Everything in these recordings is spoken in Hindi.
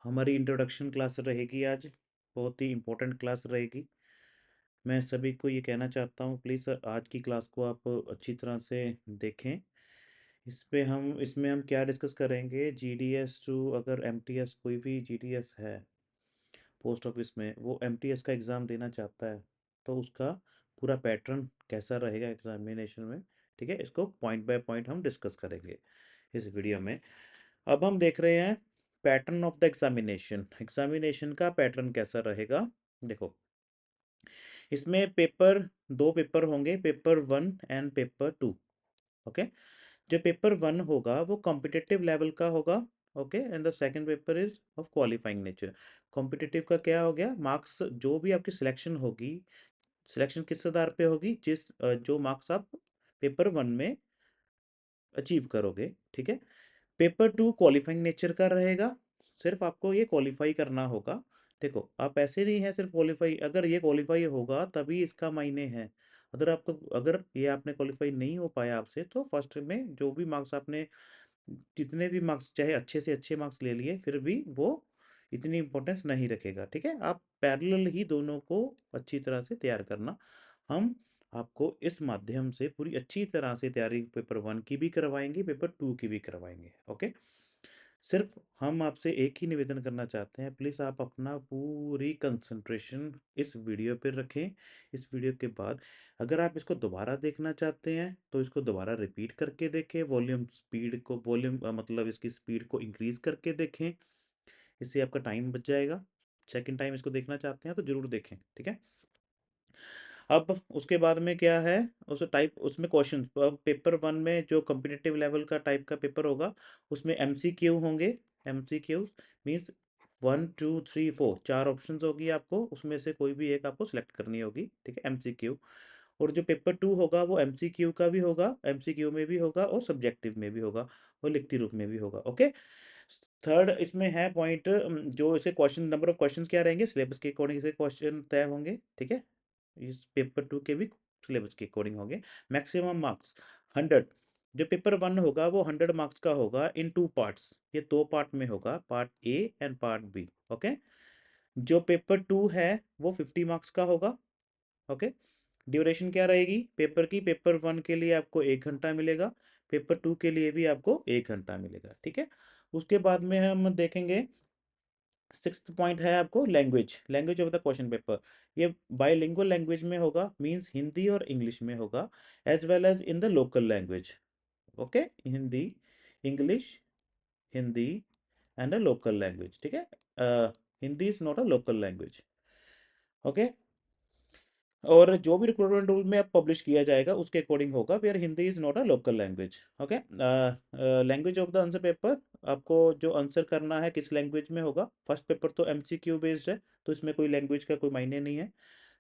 हमारी इंट्रोडक्शन क्लास रहेगी आज। बहुत ही इम्पोर्टेंट क्लास रहेगी। मैं सभी को ये कहना चाहता हूँ, प्लीज़ आज की क्लास को आप अच्छी तरह से देखें। इसमें हम क्या डिस्कस करेंगे, जीडीएस टू, अगर एमटीएस कोई भी जीडीएस है पोस्ट ऑफिस में, वो एमटीएस का एग्ज़ाम देना चाहता है, तो उसका पूरा पैटर्न कैसा रहेगा एग्जामिनेशन में। ठीक है, इसको पॉइंट बाय पॉइंट हम डिस्कस करेंगे इस वीडियो में। अब हम देख रहे हैं pattern of the examination. Examination का पैटर्न कैसा रहेगा, देखो। इसमें दो पेपर होंगे, पेपर 1 एंड पेपर 2। ओके, जो पेपर 1 होगा वो कॉम्पिटिटिव लेवल का होगा। Okay, and the second paper is of qualifying nature. Competitive का क्या हो गया, मार्क्स जो भी आपकी सिलेक्शन होगी, सिलेक्शन किस आधार पे होगी, जो मार्क्स आप पेपर 1 में अचीव करोगे। ठीक है, पेपर 2 क्वालिफाइंग नेचर का रहेगा। सिर्फ आपको ये क्वालिफाई करना होगा। देखो, आप ऐसे नहीं है सिर्फ क्वालिफाई, अगर ये क्वालिफाई होगा तभी इसका मायने है। अगर ये आपने क्वालिफाई नहीं हो पाया आपसे, तो फर्स्ट में जो भी मार्क्स आपने, जितने भी मार्क्स चाहे अच्छे से अच्छे मार्क्स ले लिए, फिर भी वो इतनी इंपॉर्टेंस नहीं रखेगा। ठीक है, आप पैरेलल ही दोनों को अच्छी तरह से तैयार करना। हम आपको इस माध्यम से पूरी अच्छी तरह से तैयारी पेपर 1 की भी करवाएंगे, पेपर 2 की भी करवाएंगे। ओके, सिर्फ हम आपसे एक ही निवेदन करना चाहते हैं, प्लीज़ आप अपना पूरी कंसंट्रेशन इस वीडियो पर रखें। इस वीडियो के बाद अगर आप इसको दोबारा देखना चाहते हैं तो इसको दोबारा रिपीट करके देखें, वॉल्यूम मतलब इसकी स्पीड को इंक्रीज करके देखें। इससे आपका टाइम बच जाएगा। सेकंड टाइम इसको देखना चाहते हैं तो ज़रूर देखें। ठीक है, अब उसके बाद में क्या है, उसमें क्वेश्चन, पेपर 1 में जो कॉम्पिटिटिव लेवल का टाइप का पेपर होगा, उसमें एमसीक्यू होंगे। एमसीक्यू मीन्स 1 2 3 4 चार ऑप्शंस होगी आपको, उसमें से कोई भी एक आपको सिलेक्ट करनी होगी। ठीक है, एमसीक्यू। और जो पेपर 2 होगा वो एमसीक्यू का भी होगा, एमसीक्यू में भी होगा और सब्जेक्टिव में भी होगा और लिखती रूप में भी होगा। ओके, थर्ड इसमें है पॉइंट, जो इसे क्वेश्चन, नंबर ऑफ क्वेश्चंस क्या रहेंगे, सिलेबस के अकॉर्डिंग से क्वेश्चन तय होंगे। ठीक है, इस पेपर 2 के भी सिलेबस के अकॉर्डिंग होंगे। Maximum marks 100। जो पेपर 1 होगा वो 100 मार्क्स का होगा इन 2 पार्ट्स। ये 2 पार्ट में होगा, part A and part B. Okay, जो पेपर 2 है वो 50 मार्क्स का होगा। ओके, ड्यूरेशन क्या रहेगी पेपर की, पेपर 1 के लिए आपको 1 घंटा मिलेगा, पेपर 2 के लिए भी आपको 1 घंटा मिलेगा। ठीक है, उसके बाद में हम देखेंगे, सिक्स्थ पॉइंट है आपको language, language of the question paper. ये बाईलिंगुअल लैंग्वेज में होगा, मींस हिंदी और इंग्लिश में होगा, as well as in the local language. Okay, Hindi, English, Hindi and a local language. ठीक है, Hindi is not a local language. Okay, और जो भी रिक्रूटमेंट रूल में अब पब्लिश किया जाएगा उसके अकॉर्डिंग होगा, where Hindi is not a local language. Okay, language of the answer paper, आपको जो आंसर करना है किस लैंग्वेज में होगा। फर्स्ट पेपर तो एमसीक्यू बेस्ड है, तो इसमें कोई लैंग्वेज का कोई मायने नहीं है।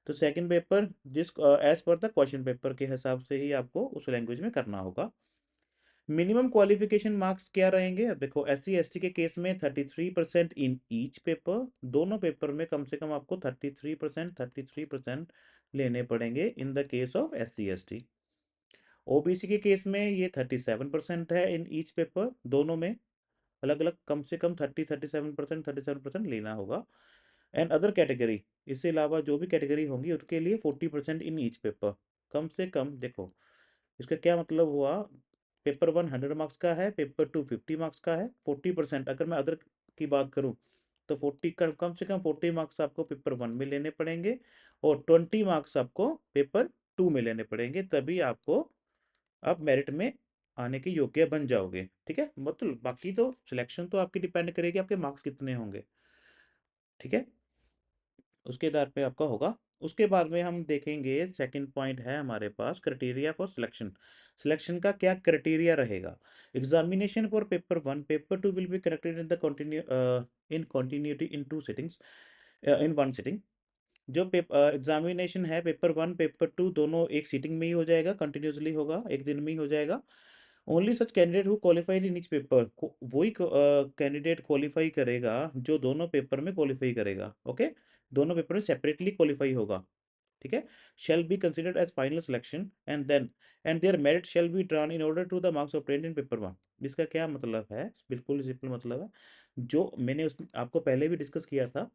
तो सेकंड पेपर जिस एज पर द क्वेश्चन पेपर के हिसाब से ही आपको उस लैंग्वेज में करना होगा। मिनिमम क्वालिफिकेशन मार्क्स क्या रहेंगे, अब देखो, SC ST के केस में 33% इन ईच पेपर। दोनों पेपर में कम से कम आपको 33% लेने पड़ेंगे in the case of SC ST। OBC के केस में ये 37% है इन ईच पेपर, दोनों में अलग अलग कम से कम 37% लेना होगा। एंड अदर कैटेगरी, इससे अलावा जो भी कैटेगरी होंगी उनके लिए 40% इन ईच पेपर, कम से कम। देखो, इसका क्या मतलब हुआ, पेपर 1 100 मार्क्स का है, पेपर 2 50 मार्क्स का है, 40%। अगर मैं अदर की बात करूं तो 40 कम से कम 40 मार्क्स आपको पेपर 1 में लेने पड़ेंगे और 20 मार्क्स आपको पेपर 2 में लेने पड़ेंगे, तभी आपको आप मेरिट में आने के योग्य बन जाओगे। ठीक है, मतलब बाकी तो सिलेक्शन तो आपकी डिपेंड करेगी आपके मार्क्स कितने होंगे। ठीक है, उसके आधार पे आपका होगा। उसके बाद में हम देखेंगे, सेकंड पॉइंट है हमारे पास, क्राइटेरिया फॉर सिलेक्शन। सिलेक्शन का क्या क्राइटेरिया रहेगा। Examination for paper 1 paper 2 will be conducted in the continuity in 2 sittings, in 1 sitting. जो एग्जामिनेशन है पेपर 1 पेपर 2 दोनों एक सीटिंग में ही हो जाएगा, कंटिन्यूसली होगा, एक दिन में ही हो जाएगा। Only such candidate who qualified in each paper, वही कैंडिडेट क्वालिफाई करेगा जो दोनों पेपर में क्वालिफाई करेगा। ओके, दोनों पेपर में सेपरेटली क्वालिफाई होगा। ठीक है, shall be considered as final selection and their merit shall be drawn in order to the marks obtained in paper 1। इसका क्या मतलब है, बिल्कुल सिंपल मतलब है। जो मैंने उस आपको पहले भी डिस्कस किया था।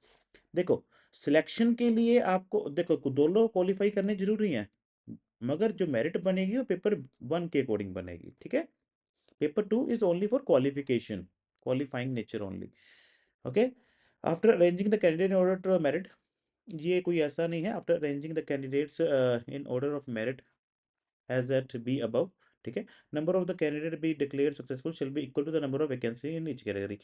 देखो, सिलेक्शन के लिए आपको देखो दोनों क्वालीफाई करने ज़रूरी हैं, मगर जो मेरिट बनेगी वो पेपर 1 के अकॉर्डिंग बनेगी, ठीक है? Paper 2 is only for qualification, qualifying nature only, okay? After arranging the candidate in order to merit, ये कोई ऐसा नहीं है, after arranging the candidates in order of merit as at be above, ठीक है? Number of the candidate be declared successful shall be equal to the number of vacancy in each category.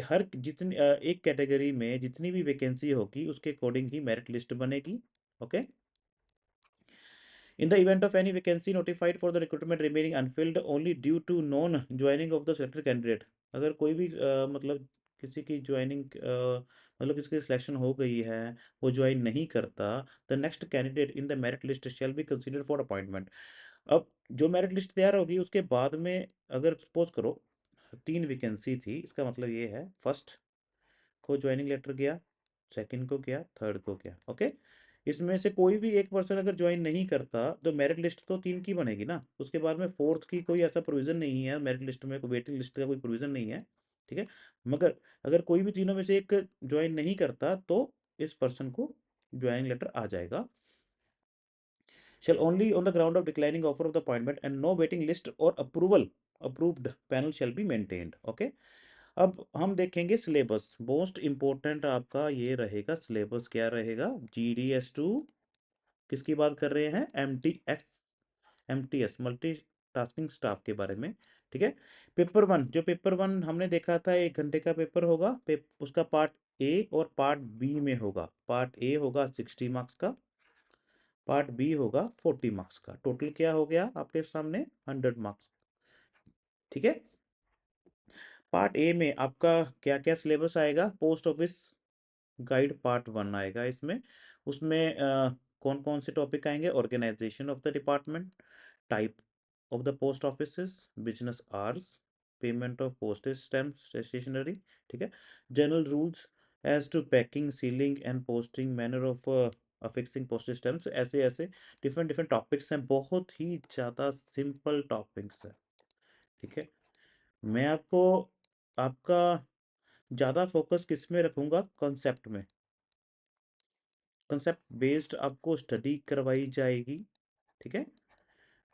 हर जितनी एक कैटेगरी में जितनी भी वैकेंसी होगी उसके अकॉर्डिंग ही मेरिट लिस्ट बनेगी, okay? In the event of any vacancy notified for the recruitment remaining unfilled only due to non joining of the selected candidate, अगर कोई भी मतलब किसी की ज्वाइनिंग मतलब किसी की सिलेक्शन हो गई है, वो ज्वाइन नहीं करता, the next candidate in the merit list shall be considered for appointment. अब जो मेरिट लिस्ट तैयार होगी उसके बाद में अगर सपोज करो 3 वैकेंसी थी, इसका मतलब ये है फर्स्ट को ज्वाइनिंग लेटर गया, सेकंड को गया, थर्ड को गया, ओके? इसमें से कोई भी एक पर्सन अगर ज्वाइन नहीं करता तो मेरिट लिस्ट तो 3 की बनेगी ना, उसके बाद में फोर्थ की कोई ऐसा प्रोविज़न नहीं है, मेरिट लिस्ट में कोई वेटिंग लिस्ट का कोई प्रोविज़न नहीं है, ठीक है? मगर अगर कोई भी तीनों में से एक ज्वाइन नहीं करता तो इस पर्सन को ज्वाइनिंग लेटर आ जाएगा। Shall only on the ground of declining offer of the appointment and no waiting list or approved panel shall be maintained, okay? अब हम देखेंगे सिलेबस, मोस्ट इंपॉर्टेंट आपका ये रहेगा सिलेबस, क्या रहेगा? GDS2 किसकी बात कर रहे हैं? MTS मल्टी टास्किंग स्टाफ के बारे में, ठीक है? पेपर 1, जो पेपर 1 हमने देखा था 1 घंटे का पेपर होगा, उसका पार्ट ए और पार्ट बी में होगा। पार्ट ए होगा 60 मार्क्स का, पार्ट बी होगा 40 मार्क्स का, टोटल क्या हो गया आपके सामने? 100 मार्क्स, ठीक है? पार्ट ए में आपका क्या क्या सिलेबस आएगा? पोस्ट ऑफिस गाइड पार्ट 1 आएगा इसमें। उसमें कौन कौन से टॉपिक आएंगे? Organization of the department, type of the post offices, business hours, payment of postage stamp stationery, ठीक है? General rules as to packing, sealing and posting, manner of affixing postage stamps, ऐसे ऐसे डिफरेंट डिफरेंट टॉपिक्स हैं, बहुत ही ज़्यादा सिंपल टॉपिक्स हैं, ठीक है? मैं आपको आपका ज़्यादा फोकस किस में रखूँगा? कॉन्सेप्ट में। कंसेप्ट बेस्ड आपको स्टडी करवाई जाएगी, ठीक है?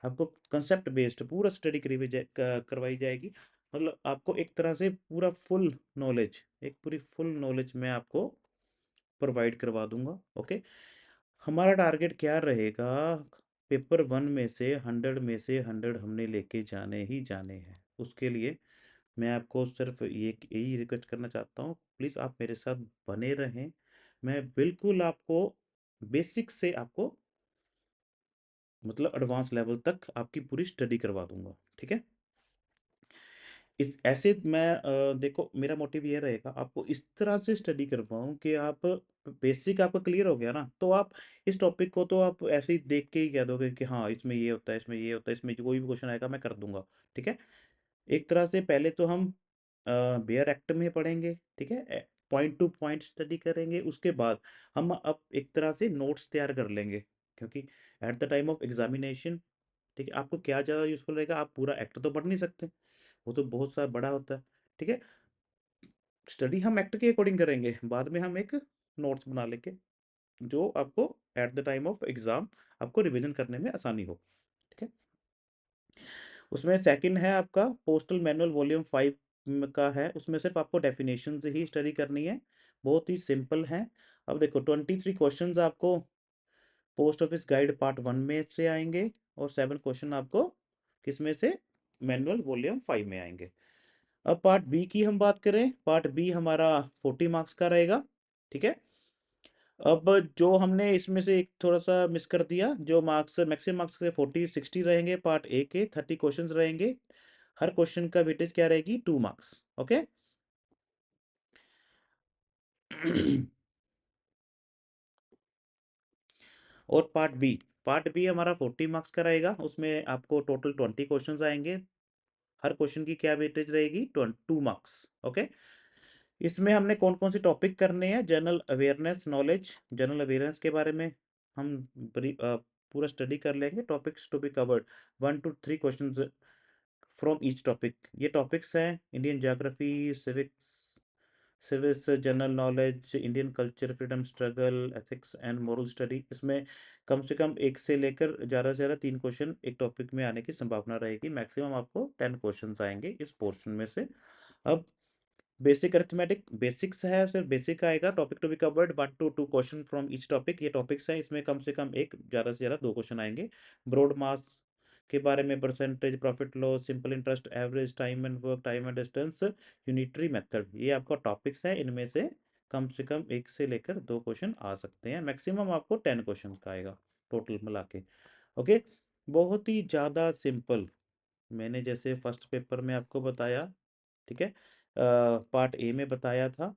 आपको कंसेप्ट बेस्ड पूरा स्टडी करवाई जाएगी, मतलब आपको एक तरह से पूरा फुल नॉलेज, एक पूरी फुल नॉलेज मैं आपको प्रोवाइड करवा दूंगा, ओके? हमारा टारगेट क्या रहेगा? पेपर 1 में से 100 में से 100 हमने लेके जाने ही जाने हैं। उसके लिए मैं आपको सिर्फ ये यही रिक्वेस्ट करना चाहता हूँ, प्लीज़ आप मेरे साथ बने रहें। मैं बिल्कुल आपको बेसिक से आपको मतलब एडवांस लेवल तक आपकी पूरी स्टडी करवा दूंगा, ठीक है? इस ऐसे मैं देखो मेरा मोटिव ये रहेगा आपको इस तरह से स्टडी करवाऊँ कि आप बेसिक आपका क्लियर हो गया ना, तो आप इस टॉपिक को तो आप ऐसे ही देख के ही कह दोगे कि हाँ, इसमें ये होता है, इसमें ये होता है, इसमें कोई भी क्वेश्चन आएगा मैं कर दूँगा, ठीक है? एक तरह से पहले तो हम बेयर एक्ट में पढ़ेंगे, ठीक है? पॉइंट टू पॉइंट स्टडी करेंगे, उसके बाद हम अब एक तरह से नोट्स तैयार कर लेंगे, क्योंकि at the time of examination, ठीक है, आपको क्या ज़्यादा यूज़फुल रहेगा, आप पूरा एक्ट तो पढ़ नहीं सकते, वो तो बहुत सा बड़ा होता है, ठीक है? स्टडी हम एक्ट के अकॉर्डिंग करेंगे, बाद में हम एक नोट्स बना लेंगे, जो आपको at the time of exam आपको रिवीजन करने में आसानी हो, ठीक है? उसमें सेकंड है आपका पोस्टल मैनुअल वॉल्यूम 5 का है, उसमें सिर्फ आपको डेफिनेशंस ही स्टडी करनी है, बहुत ही सिंपल है। अब देखो 23 क्वेश्चंस आपको पोस्ट ऑफिस गाइड पार्ट 1 में से आएंगे और 7 क्वेश्चन आपको किसमें से? मैनुअल वॉल्यूम 5 में आएंगे। अब पार्ट बी की हम बात करें, पार्ट बी हमारा 40 मार्क्स का रहेगा, ठीक है? अब जो हमने इसमें से एक थोड़ा-सा मिस कर दिया, जो मार्क्स मैक्सिमम मार्क्स के 40 60 रहेंगे पार्ट ए के, 30 क्वेश्चंस रहेंगे। हर क्वेश्चन का वेटेज क्या रहेगी? 2 मार्क्स, ओके? और पार्ट बी हमारा 40 मार्क्स का रहेगा, उसमें आपको टोटल 20 क्वेश्चंस आएँगे। हर क्वेश्चन की क्या वेटेज रहेगी? 2 मार्क्स, ओके? इसमें हमने कौन-कौन से टॉपिक करने हैं? General awareness knowledge, general awareness के बारे में हम पूरा स्टडी कर लेंगे। Topics to be covered 1 to 3 questions from each topic. ये टॉपिक्स हैं Indian geography, civics, civics, general knowledge, Indian culture, freedom struggle, ethics and moral study. इसमें कम से कम एक से लेकर ज़्यादा से ज़्यादा 3 क्वेश्चन एक टॉपिक में आने की संभावना रहेगी। मैक्सिमम आपको 10 क्वेश्चंस आएंगे इस पोर्शन में से। अब बेसिक अरिथमेटिक बेसिक्स है, सिर्फ बेसिक आएगा। Topic to be covered 1 to 2 question from each topic. ये टॉपिक्स हैं, इसमें कम से कम एक, ज़्यादा से ज़्यादा 2 क्वेश्चन आएंगे। ब्रॉड मास के बारे में, percentage, profit loss, simple interest, average, time and work, time and distance, unitary method, ये आपका टॉपिक्स है। इनमें से कम एक से लेकर 2 क्वेश्चन आ सकते हैं। मैक्सिमम आपको 10 क्वेश्चन का आएगा टोटल मिला के। ओके, बहुत ही ज़्यादा सिंपल। मैंने जैसे फर्स्ट पेपर में आपको बताया, ठीक है, पार्ट ए में बताया था,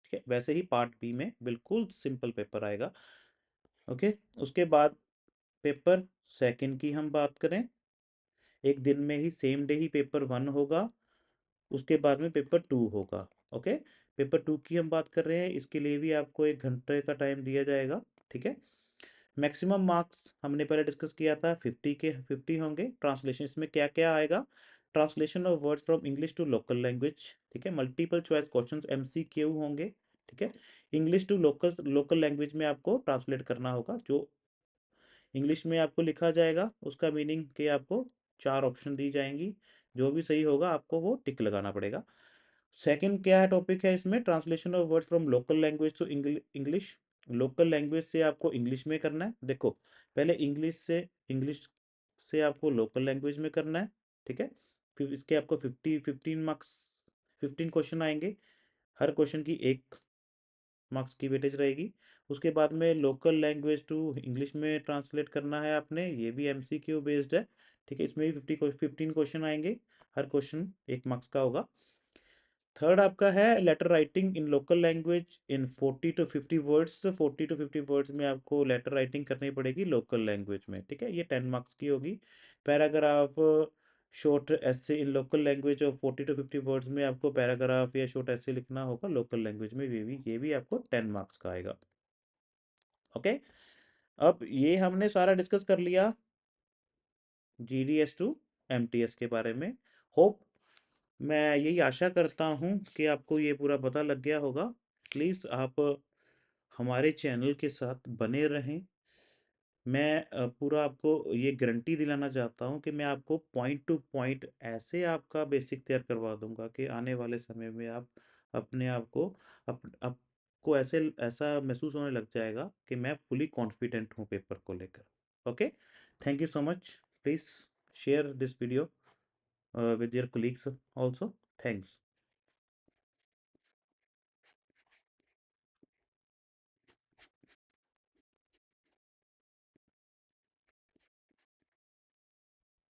ठीक है, वैसे ही पार्ट बी में बिल्कुल सिंपल पेपर आएगा। ओके, उसके बाद पेपर सेकंड की हम बात करें, एक दिन में ही, सेम डे ही पेपर 1 होगा, उसके बाद में पेपर 2 होगा। ओके, पेपर 2 की हम बात कर रहे हैं, इसके लिए भी आपको 1 घंटे का टाइम दिया जाएगा, ठीक है। मैक्सिमम मार्क्स हमने पहले डिस्कस किया था, 50 के 50 होंगे। ट्रांसलेशन इसमें क्या क्या आएगा, translation of words from English to local language, ठीक है। मल्टीपल चॉइस क्वेश्चंस MCQ होंगे, ठीक है। English to local local language में आपको ट्रांसलेट करना होगा। जो इंग्लिश में आपको लिखा जाएगा उसका मीनिंग के आपको 4 ऑप्शन दी जाएंगी, जो भी सही होगा आपको वो टिक लगाना पड़ेगा। सेकंड क्या है, टॉपिक है इसमें, translation of words from local language to English. Local language से आपको इंग्लिश में करना है। देखो, पहले इंग्लिश से आपको लोकल लैंग्वेज में करना है, ठीक है। फिर इसके आपको 15 मार्क्स, 15 क्वेश्चन आएंगे। हर क्वेश्चन की 1 मार्क्स की वेटेज रहेगी। उसके बाद में लोकल लैंग्वेज टू इंग्लिश में ट्रांसलेट करना है आपने, ये भी MCQ बेस्ड है, ठीक है। इसमें भी 15 क्वेश्चन आएंगे, हर क्वेश्चन 1 मार्क्स का होगा। थर्ड आपका है letter writing in local language in 40 to 50 words. 40 to 50 words में आपको लेटर राइटिंग करनी पड़ेगी लोकल लैंग्वेज में, ठीक है। ये 10 मार्क्स की होगी। पैराग्राफ, शॉर्ट एसे इन लोकल लैंग्वेज और 40 to 50 वर्ड्स में आपको पैराग्राफ या शॉर्ट एसे लिखना होगा लोकल लैंग्वेज में, ये भी आपको 10 मार्क्स का आएगा। ओके, अब ये हमने सारा डिस्कस कर लिया GDS टू MTS के बारे में। होप, मैं यही आशा करता हूँ कि आपको ये पूरा पता लग गया होगा। प्लीज़ आप हमारे चैनल के साथ बने रहें। मैं पूरा आपको ये गारंटी दिलाना चाहता हूँ कि मैं आपको पॉइंट टू पॉइंट ऐसे आपका बेसिक तैयार करवा दूंगा कि आने वाले समय में आप अपने आप को आपको ऐसे ऐसा महसूस होने लग जाएगा कि मैं फुली कॉन्फिडेंट हूँ पेपर को लेकर। Okay, thank you so much. Please share this video with your colleagues also. Thanks.